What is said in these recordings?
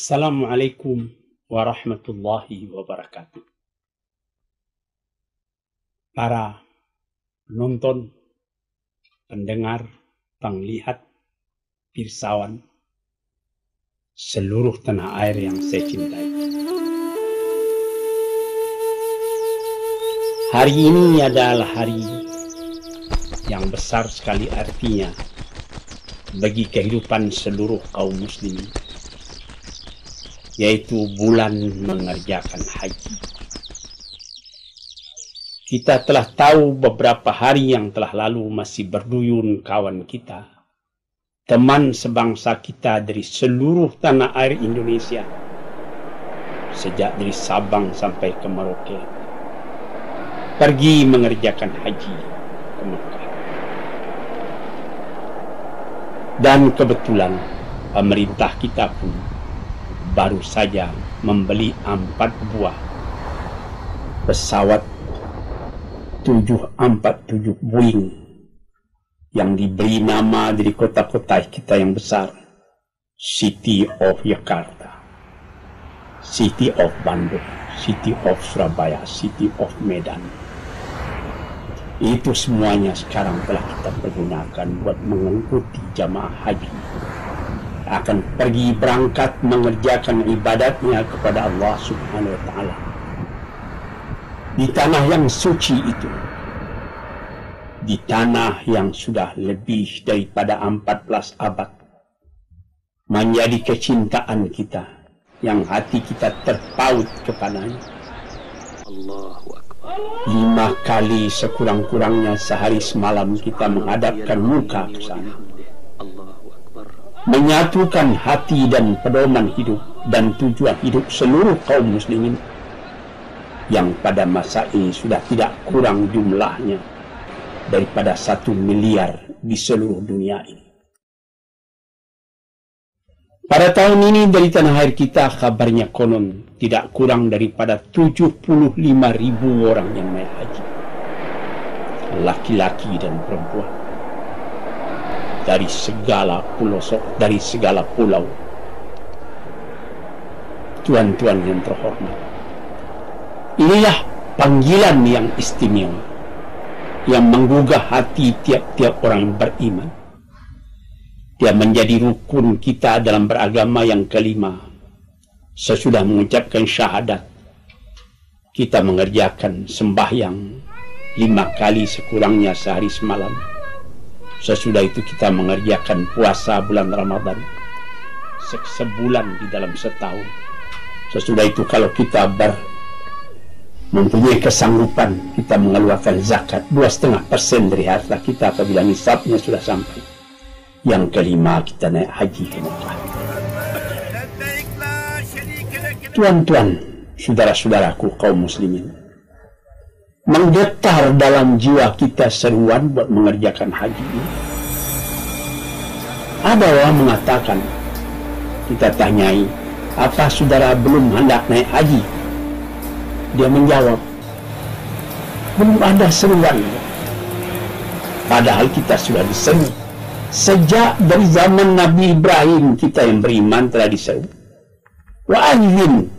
Assalamualaikum warahmatullahi wabarakatuh. Para penonton, pendengar, penglihat, pirsawan, seluruh tanah air yang saya cintai. Hari ini adalah hari yang besar sekali artinya bagi kehidupan seluruh kaum muslimin, yaitu bulan mengerjakan haji. Kita telah tahu beberapa hari yang telah lalu masih berduyun kawan kita, teman sebangsa kita dari seluruh tanah air Indonesia, sejak dari Sabang sampai ke Merauke, pergi mengerjakan haji ke Mekah. Dan kebetulan pemerintah kita pun baru saja membeli 4 buah pesawat 747 Boeing yang diberi nama dari kota-kota kita yang besar, City of Jakarta, City of Bandung, City of Surabaya, City of Medan. Itu semuanya sekarang telah kita pergunakan buat mengikuti jamaah haji, akan pergi berangkat mengerjakan ibadatnya kepada Allah Subhanahu wa Ta'ala di tanah yang suci itu, di tanah yang sudah lebih daripada 14 abad menjadi kecintaan kita, yang hati kita terpaut kepadanya. Allahu Akbar. 5 kali sekurang-kurangnya sehari semalam kita menghadapkan muka ke sana, menyatukan hati dan pedoman hidup dan tujuan hidup seluruh kaum muslimin yang pada masa ini sudah tidak kurang jumlahnya daripada 1 miliar di seluruh dunia ini. Pada tahun ini dari tanah air kita kabarnya konon tidak kurang daripada 75.000 orang yang naik haji, laki-laki dan perempuan, dari segala pelosok, dari segala pulau. Tuan-tuan yang terhormat, inilah panggilan yang istimewa yang menggugah hati tiap-tiap orang yang beriman. Dia menjadi rukun kita dalam beragama yang kelima. Sesudah mengucapkan syahadat, kita mengerjakan sembahyang 5 kali sekurangnya sehari semalam. Sesudah itu kita mengerjakan puasa bulan Ramadan sebulan di dalam setahun. Sesudah itu kalau kita mempunyai kesanggupan, kita mengeluarkan zakat 2,5% dari harta kita apabila nisabnya sudah sampai. Yang kelima, kita naik haji ke Mekah. Tuan-tuan, saudara-saudaraku kaum muslimin, menggetar dalam jiwa kita seruan buat mengerjakan haji ini. Ada orang mengatakan, kita tanyai, apa saudara belum hendak naik haji? Dia menjawab, belum ada seruan. Padahal kita sudah diseru. Sejak dari zaman Nabi Ibrahim kita yang beriman telah diseru. Wa anzim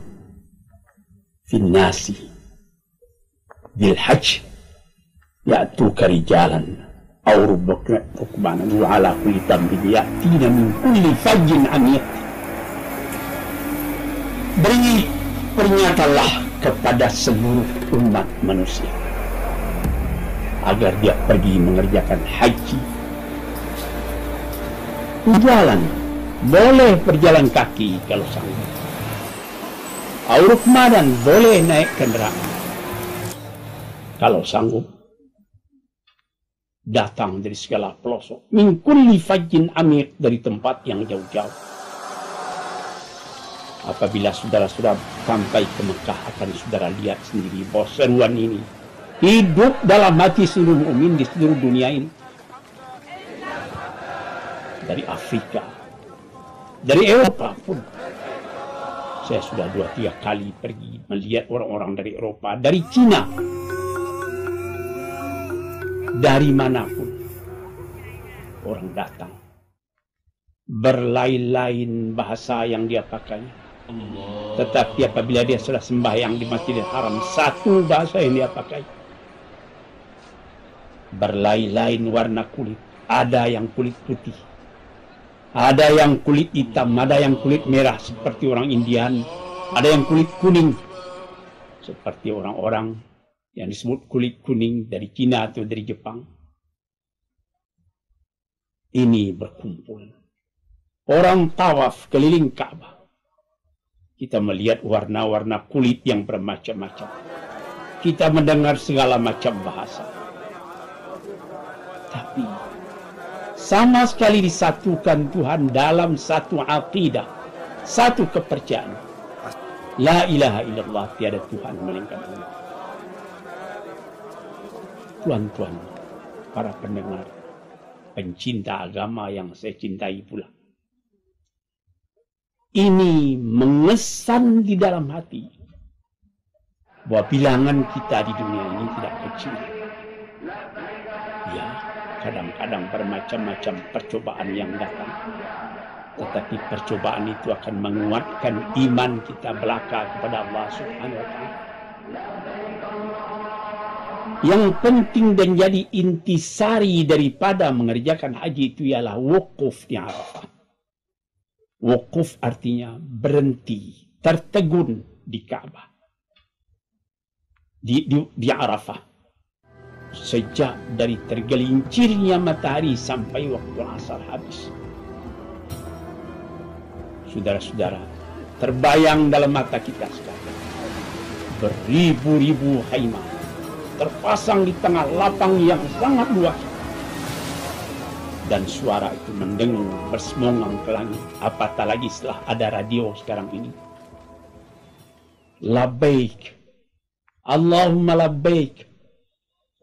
fin nasi bil hajj ya'tuka rijalan aw rukbanan wa ala kulli dhanbin ya'tina min kulli fajjin amiq. Beri pernyatalah kepada seluruh umat manusia agar dia pergi mengerjakan haji. Jalan, boleh berjalan kaki kalau sanggup. Rukmadan, boleh naik kendaraan kalau sanggup. Datang dari segala pelosok, min kulli fajjin amiq, dari tempat yang jauh-jauh. Apabila saudara sudah sampai ke Mekah, akan saudara lihat sendiri bahwa seruan ini hidup dalam hati seluruh mukmin di seluruh dunia ini. Dari Afrika, dari Eropa pun. Saya sudah 2-3 kali pergi melihat orang-orang dari Eropa, dari Cina, dari manapun orang datang. Berlain-lain bahasa yang dia pakai, Tetapi apabila dia sudah sembahyang di Masjidil Haram, satu bahasa yang dia pakai. Berlain-lain warna kulit. Ada yang kulit putih, ada yang kulit hitam, ada yang kulit merah seperti orang Indian, ada yang kulit kuning seperti orang-orang yang disebut kulit kuning dari Cina atau dari Jepang. Ini berkumpul. Orang tawaf keliling Ka'bah. Kita melihat warna-warna kulit yang bermacam-macam. Kita mendengar segala macam bahasa. Tapi sama sekali disatukan Tuhan dalam satu aqidah, satu kepercayaan. La ilaha illallah, tiada Tuhan melainkan Allah. Tuan-tuan, para pendengar, pencinta agama yang saya cintai pula. Ini mengesan di dalam hati bahwa bilangan kita di dunia ini tidak kecil. Ya, kadang-kadang bermacam-macam percobaan yang datang. Tetapi percobaan itu akan menguatkan iman kita belaka kepada Allah Subhanahu wa Ta'ala. Yang penting dan jadi intisari daripada mengerjakan haji itu ialah wukuf di Arafah. Wukuf artinya berhenti, tertegun di Ka'bah. Di Arafah. Sejak dari tergelincirnya matahari sampai waktu asar habis. Saudara-saudara, terbayang dalam mata kita sekarang. Beribu-ribu khaimah terpasang di tengah lapang yang sangat luas. Dan suara itu mendengung bersemongang ke langit. Apatah lagi setelah ada radio sekarang ini. Labbaik. Allahumma labbaik.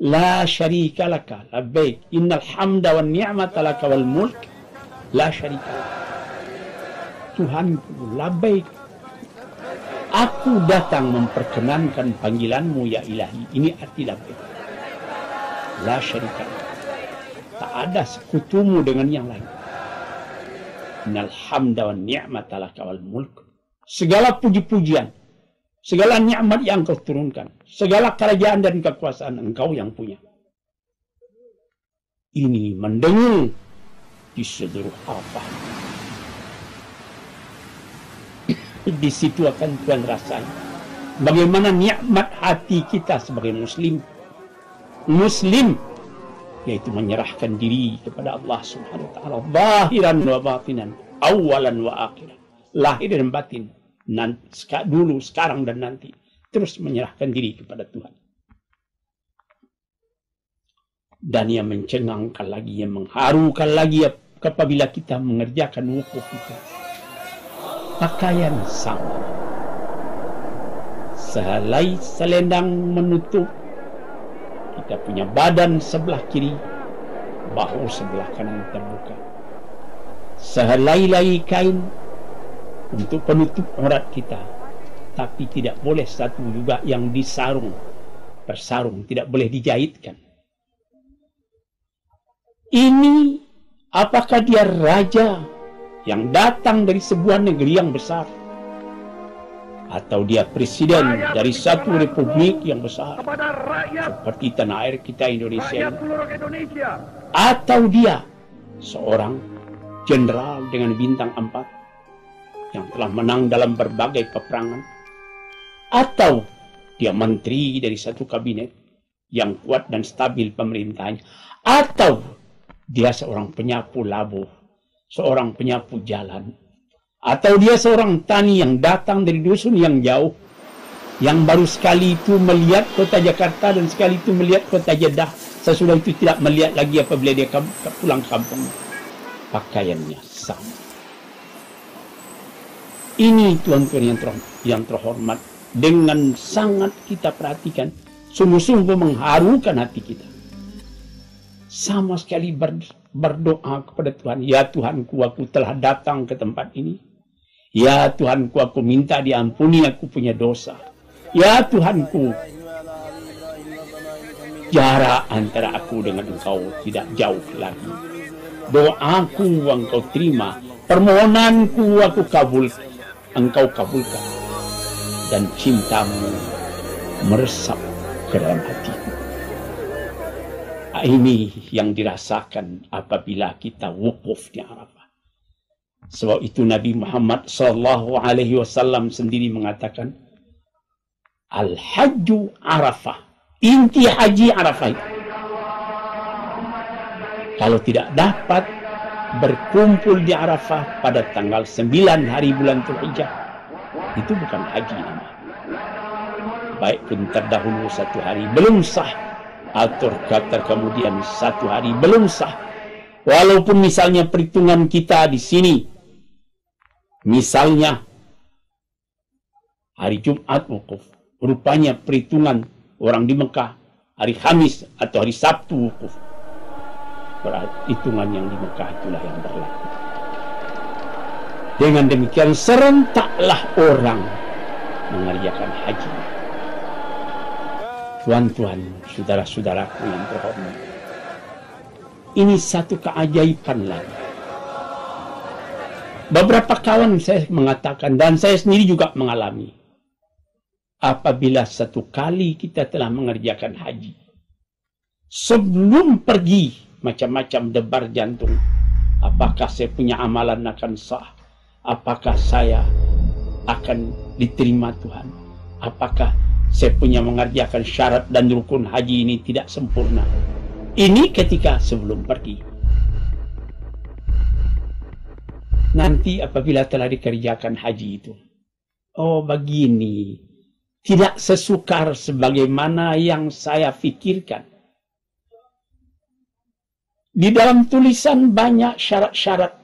La syarika laka. Labbaik. Innal hamda wan ni'mata laka wal mulk. La syarika laka. Tuhanku, labbaik. Aku datang memperkenankan panggilanmu ya ilahi. Ini arti labbaik. La syarika. Tak ada sekutumu dengan yang lain. Innal hamda wan ni'mata laka wal mulk. Segala puji-pujian, segala nikmat yang kau turunkan, segala kerajaan dan kekuasaan engkau yang punya. Ini mendengung di seluruh Arafah. Di situ akan Tuhan rasain bagaimana nikmat hati kita sebagai muslim. Muslim yaitu menyerahkan diri kepada Allah Subhanahu wa Ta'ala, zahiran wa batinan, awalan wa akhiran, lahir dan batin, dulu, sekarang dan nanti, terus menyerahkan diri kepada Tuhan. Dan yang mencengangkan lagi, yang mengharukan lagi apabila kita mengerjakan wukuf itu, pakaian sama, sehelai selendang menutup kita punya badan sebelah kiri, bahu sebelah kanan terbuka, sehelai kain untuk penutup aurat kita, tapi tidak boleh satu juga yang disarung, bersarung, tidak boleh dijahitkan. Ini apakah dia raja yang datang dari sebuah negeri yang besar, atau dia presiden dari satu republik yang besar seperti tanah air kita Indonesia ini, atau dia seorang jenderal dengan bintang 4 yang telah menang dalam berbagai peperangan, atau dia menteri dari satu kabinet yang kuat dan stabil pemerintahannya, atau dia seorang penyapu labuh, seorang penyapu jalan, atau dia seorang tani yang datang dari dusun yang jauh, yang baru sekali itu melihat kota Jakarta dan sekali itu melihat kota Jeddah, sesudah itu tidak melihat lagi apabila dia pulang kampung. Pakaiannya sama. Ini tuan-tuan yang terhormat, dengan sangat kita perhatikan, sungguh-sungguh mengharukan hati kita. Sama sekali berdoa kepada Tuhan, ya Tuhanku, aku telah datang ke tempat ini. Ya Tuhanku, aku minta diampuni aku punya dosa. Ya Tuhanku, jarak antara aku dengan engkau tidak jauh lagi. Doaku engkau terima, permohonanku aku kabul. engkau kabulkan, dan cintamu meresap ke dalam hatiku. Ini yang dirasakan apabila kita wukuf di Arafah. Sebab itu Nabi Muhammad SAW sendiri mengatakan, Al-Hajju Arafah. Inti haji Arafah itu. Kalau tidak dapat berkumpul di Arafah pada tanggal 9 hari bulan Dzulhijjah, itu bukan haji namanya. Baik pun terdahulu 1 hari belum sah, atau kata kemudian 1 hari belum sah. Walaupun misalnya perhitungan kita di sini, misalnya hari Jumat wukuf, rupanya perhitungan orang di Mekah hari Kamis atau hari Sabtu wukuf. Hitungan yang di Mekah itulah yang berlaku. Dengan demikian serentaklah orang mengerjakan haji. Tuan-tuan, saudara-saudaraku yang terhormat, ini satu keajaiban lagi. Beberapa kawan saya mengatakan, dan saya sendiri juga mengalami, apabila satu kali kita telah mengerjakan haji, sebelum pergi macam-macam debar jantung, apakah saya punya amalan akan sah, apakah saya akan diterima Tuhan, apakah saya punya mengerjakan syarat dan rukun haji ini tidak sempurna. Ini ketika sebelum pergi. Nanti apabila telah dikerjakan haji itu, oh begini, tidak sesukar sebagaimana yang saya pikirkan. Di dalam tulisan banyak syarat-syarat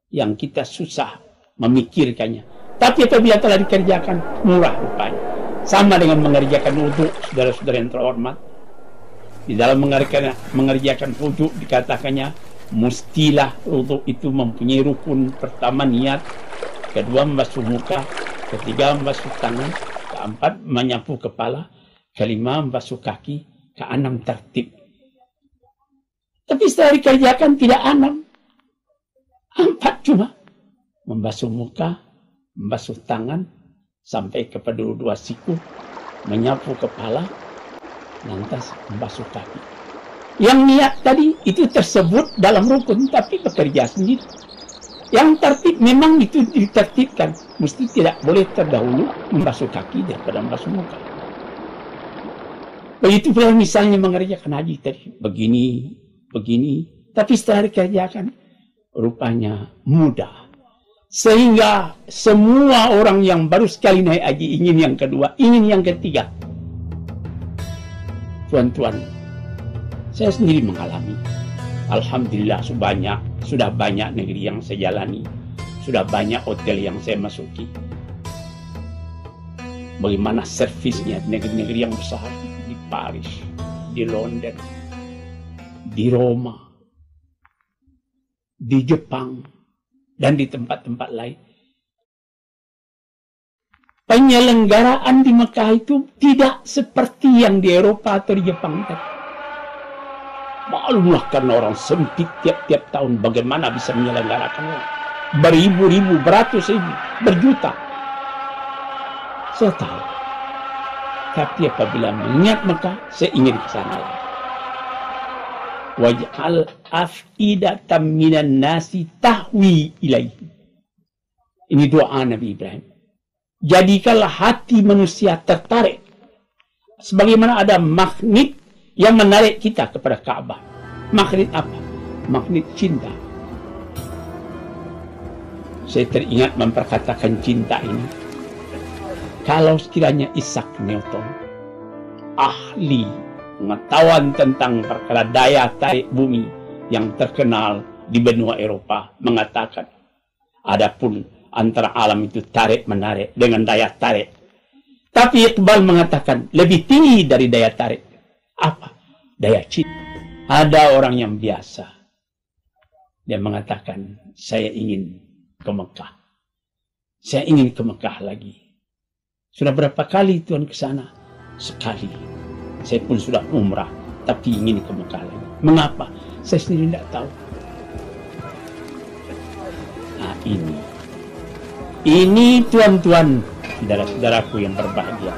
yang kita susah memikirkannya. Tapi apabila telah dikerjakan, murah rupanya. Sama dengan mengerjakan wudhu, saudara-saudara yang terhormat. Di dalam mengerjakan wudhu dikatakannya, mustilah wudhu itu mempunyai rukun. Pertama niat, kedua membasuh muka, ketiga membasuh tangan, keempat menyapu kepala, kelima membasuh kaki, keenam tertib. Tapi setelah dikerjakan tidak 6. 4 cuma. Membasuh muka, membasuh tangan, sampai kepada 2 siku, menyapu kepala, lantas membasuh kaki. Yang niat tadi itu tersebut dalam rukun, tapi bekerja sendiri. Yang tertib memang itu ditertibkan. Mesti tidak boleh terdahulu membasuh kaki daripada membasuh muka. Begitu pula misalnya mengerjakan haji tadi. Begini, tapi setelah dikerjakan rupanya mudah, sehingga semua orang yang baru sekali naik haji ingin yang kedua, ingin yang ketiga. Tuan-tuan, saya sendiri mengalami. Alhamdulillah sudah banyak negeri yang saya jalani, sudah banyak hotel yang saya masuki. Bagaimana servisnya negeri-negeri yang besar, di Paris, di London, di Roma, di Jepang, dan di tempat-tempat lain. Penyelenggaraan di Mekah itu tidak seperti yang di Eropa atau di Jepang tadi. Maklumlah karena orang sempit tiap-tiap tahun bagaimana bisa menyelenggarakannya. Beribu-ribu, beratus ribu, berjuta. Saya tahu. Tapi apabila mengingat Mekah, saya ingin ke sana lagi. Waj'al af'idatan minan nasi tahwi ilaihi. Ini doa Nabi Ibrahim. Jadikanlah hati manusia tertarik. Sebagaimana ada magnet yang menarik kita kepada Ka'bah. Magnet apa? Magnet cinta. Saya teringat memperkatakan cinta ini. Kalau sekiranya Isaac Newton, ahli pengetahuan tentang perkara daya tarik bumi yang terkenal di benua Eropa, mengatakan adapun antara alam itu tarik-menarik dengan daya tarik. Tapi Iqbal mengatakan lebih tinggi dari daya tarik. Apa? Daya cinta. Ada orang yang biasa. Dia mengatakan, saya ingin ke Mekah. Saya ingin ke Mekah lagi. Sudah berapa kali Tuhan ke sana? Sekali. Saya pun sudah umrah, tapi ingin ke Mekah lagi. Mengapa? Saya sendiri tidak tahu. Nah Ini tuan-tuan, saudara-saudaraku yang berbahagia,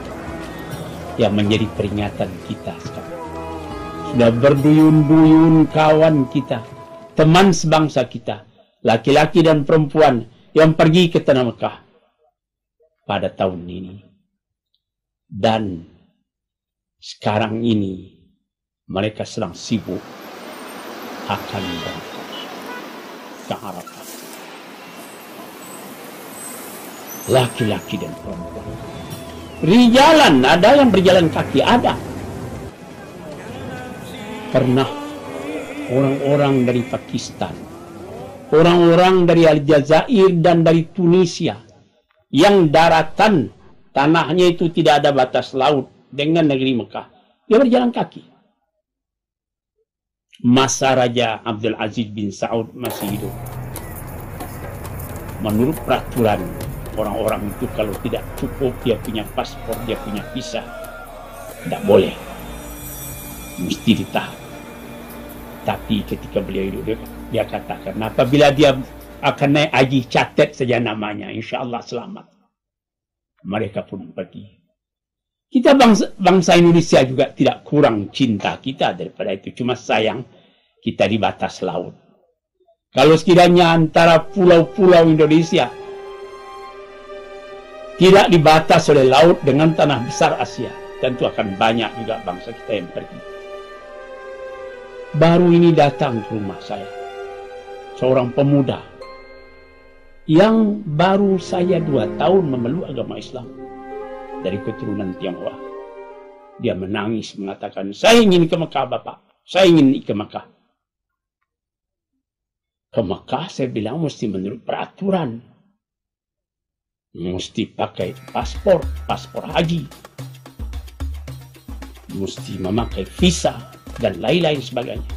yang menjadi peringatan kita sekarang. Sudah berduyun-duyun kawan kita, teman sebangsa kita, laki-laki dan perempuan yang pergi ke tanah Mekah pada tahun ini. Dan sekarang ini mereka sedang sibuk akan berangkat ke Arafah. Laki-laki dan perempuan. Rijalan, ada yang berjalan kaki, ada. Pernah orang-orang dari Pakistan, orang-orang dari Aljazair dan dari Tunisia, yang daratan tanahnya itu tidak ada batas laut dengan negeri Mekah, dia berjalan kaki. Masa Raja Abdul Aziz bin Saud masih hidup, menurut peraturan orang-orang itu kalau tidak cukup dia punya paspor, dia punya visa, tidak boleh, mesti ditahan. Tapi ketika beliau hidup, dia katakan apabila dia akan naik haji, catat saja namanya, insya Allah selamat. Mereka pun pergi. Kita bangsa Indonesia juga tidak kurang cinta kita daripada itu, cuma sayang kita di batas laut. Kalau sekiranya antara pulau-pulau Indonesia tidak dibatas oleh laut dengan tanah besar Asia, tentu akan banyak juga bangsa kita yang pergi. Baru ini datang ke rumah saya seorang pemuda yang baru saya 2 tahun memeluk agama Islam dari keturunan Tionghoa. Dia menangis mengatakan, saya ingin ke Mekah Bapak, saya ingin ke Mekah. Ke Mekah saya bilang mesti menurut peraturan, mesti pakai paspor haji, mesti memakai visa dan lain-lain sebagainya.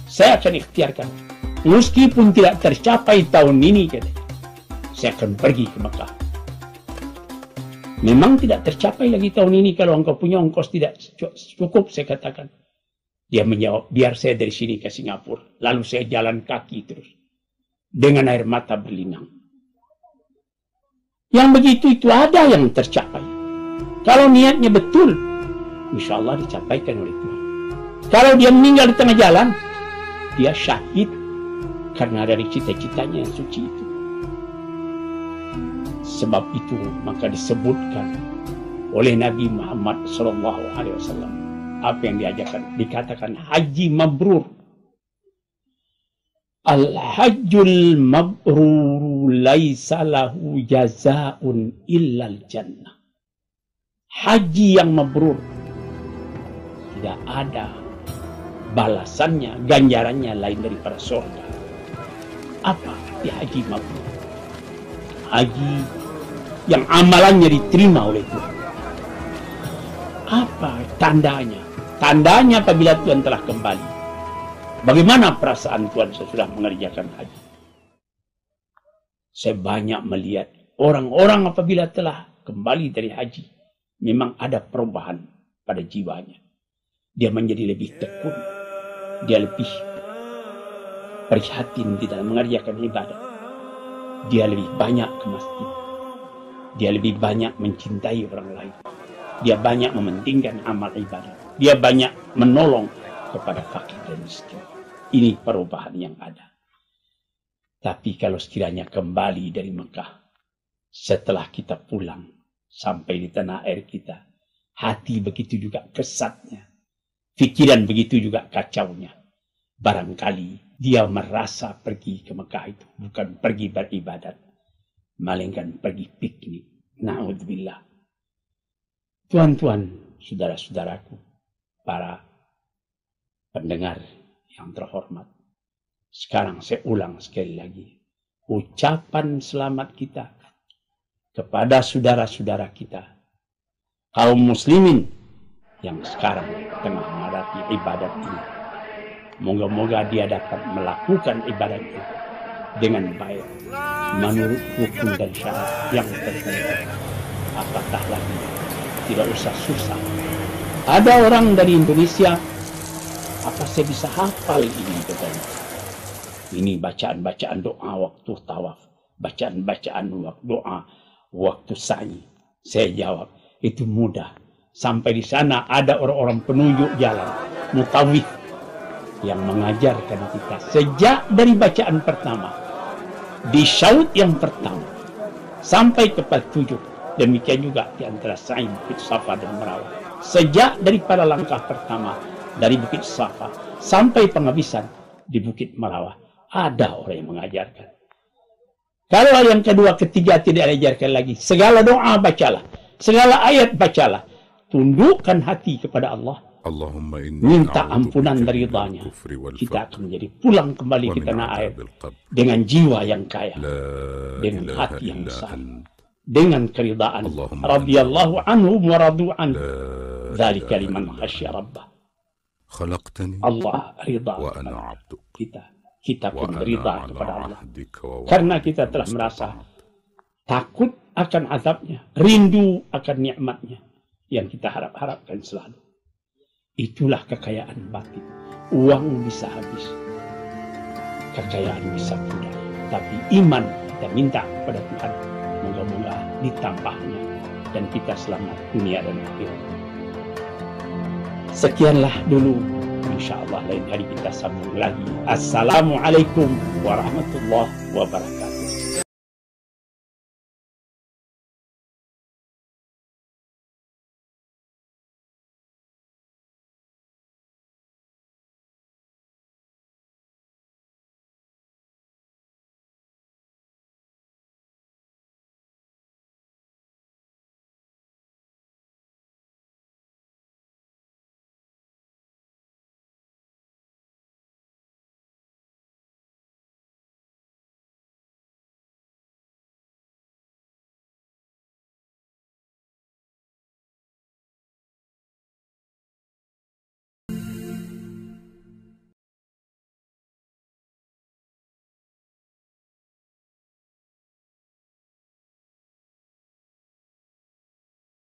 Saya akan ikhtiarkan, meskipun tidak tercapai tahun ini, saya akan pergi ke Mekah. Memang tidak tercapai lagi tahun ini kalau engkau punya ongkos tidak cukup, saya katakan. Dia menjawab, biar saya dari sini ke Singapura, lalu saya jalan kaki terus dengan air mata berlinang. Yang begitu itu ada yang tercapai. Kalau niatnya betul, insya Allah dicapaikan oleh Tuhan. Kalau dia meninggal di tengah jalan, dia syahid karena dari cita-citanya yang suci itu. Sebab itu maka disebutkan oleh Nabi Muhammad SAW apa yang diajarkan, dikatakan haji mabrur. Al-hajjul mabrur laisa lahu jazaun illal jannah. Haji yang mabrur tidak ada balasannya, ganjarannya lain daripada surga. Apa di haji mabrur? Haji yang amalannya diterima oleh Tuhan. Apa tandanya? Tandanya apabila Tuhan telah kembali. Bagaimana perasaan Tuhan sesudah mengerjakan haji? Saya banyak melihat orang-orang apabila telah kembali dari haji, memang ada perubahan pada jiwanya. Dia menjadi lebih tekun. Dia lebih prihatin di dalam mengerjakan ibadah. Dia lebih banyak ke masjid. Dia lebih banyak mencintai orang lain. Dia banyak mementingkan amal ibadah. Dia banyak menolong kepada fakir dan miskin. Ini perubahan yang ada. Tapi kalau sekiranya kembali dari Mekah, setelah kita pulang sampai di tanah air kita, hati begitu juga kesatnya, pikiran begitu juga kacaunya. Barangkali dia merasa pergi ke Mekah itu bukan pergi beribadat, melainkan pergi piknik. Na'udzubillah. Tuan-tuan, saudara-saudaraku, para pendengar yang terhormat, sekarang saya ulang sekali lagi, ucapan selamat kita kepada saudara-saudara kita, kaum muslimin yang sekarang tengah menghadapi ibadat ini. Moga-moga dia dapat melakukan ibadatnya dengan baik, menurut hukum dan syarat yang tertentu. Apatah lagi, tidak usah susah. Ada orang dari Indonesia, apa saya bisa hafal ini katanya? Ini bacaan-bacaan doa waktu tawaf. bacaan-bacaan doa waktu sa'i. Saya jawab, itu mudah. Sampai di sana ada orang-orang penunjuk jalan, mutawif, yang mengajarkan kita sejak dari bacaan pertama, di syaud yang pertama, sampai kepada 7. Demikian juga di antara sa'i Bukit Safa dan Marwah. Sejak daripada langkah pertama, dari Bukit Safa, sampai penghabisan di Bukit Marwah, ada orang yang mengajarkan. Kalau yang kedua, ketiga tidak diajarkan lagi. Segala doa bacalah, segala ayat bacalah. Tundukkan hati kepada Allah. Minta ampunan dari ridhanya. Kita akan menjadi pulang kembali ke tanah air dengan jiwa yang kaya, dengan hati yang besar, dengan keridaan. Radhiyallahu anhu wa radu an. Dzalika liman khasyya rabbah. Allah ridha kita. Kita pun ridha kepada Allah. Karena kita telah merasa takut akan azabnya, rindu akan nikmatnya yang kita harap-harapkan selalu. Itulah kekayaan batin. Uang bisa habis, kekayaan bisa pudar, tapi iman kita minta kepada Tuhan, moga-moga ditambahnya dan kita selamat dunia dan akhirat. Sekianlah dulu. InsyaAllah lain hari kita sambung lagi. Assalamualaikum warahmatullahi wabarakatuh.